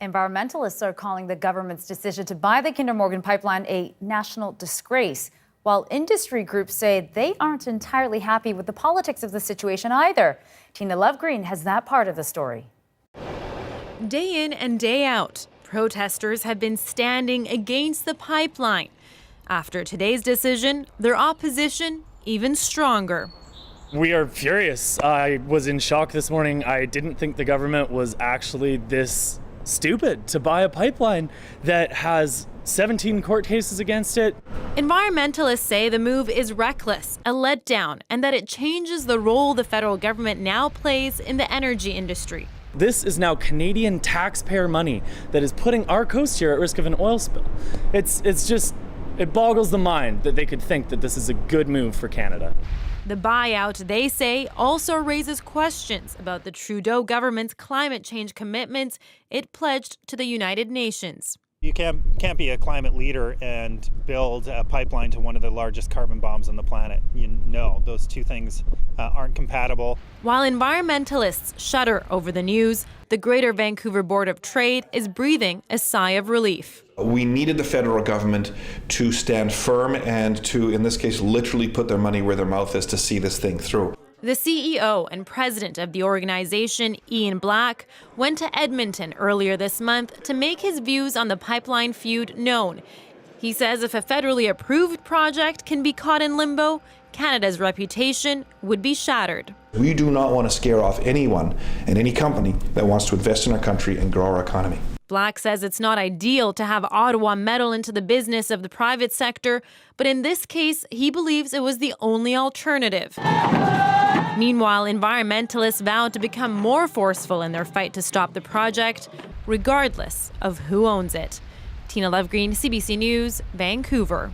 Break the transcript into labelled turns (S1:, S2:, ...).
S1: Environmentalists are calling the government's decision to buy the Kinder Morgan pipeline a national disgrace, while industry groups say they aren't entirely happy with the politics of the situation either. Tina Lovgreen has that part of the story.
S2: Day in and day out, protesters have been standing against the pipeline. After today's decision, their opposition even stronger.
S3: We are furious. I was in shock this morning. I didn't think the government was actually this stupid to buy a pipeline that has 17 court cases against it.
S2: Environmentalists say the move is reckless, a letdown, and that it changes the role the federal government now plays in the energy industry.
S3: This is now Canadian taxpayer money that is putting our coast here at risk of an oil spill. It boggles the mind that they could think that this is a good move for Canada.
S2: The buyout, they say, also raises questions about the Trudeau government's climate change commitments it pledged to the United Nations.
S4: You can't be a climate leader and build a pipeline to one of the largest carbon bombs on the planet. You know, those two things aren't compatible.
S2: While environmentalists shudder over the news, the Greater Vancouver Board of Trade is breathing a sigh of relief.
S5: We needed the federal government to stand firm and to, in this case, literally put their money where their mouth is to see this thing through.
S2: The CEO and president of the organization, Ian Black, went to Edmonton earlier this month to make his views on the pipeline feud known. He says if a federally approved project can be caught in limbo, Canada's reputation would be shattered.
S5: We do not want to scare off anyone and any company that wants to invest in our country and grow our economy.
S2: Black says it's not ideal to have Ottawa meddle into the business of the private sector, but in this case, he believes it was the only alternative. Meanwhile, environmentalists vowed to become more forceful in their fight to stop the project, regardless of who owns it. Tina Lovgreen, CBC News, Vancouver.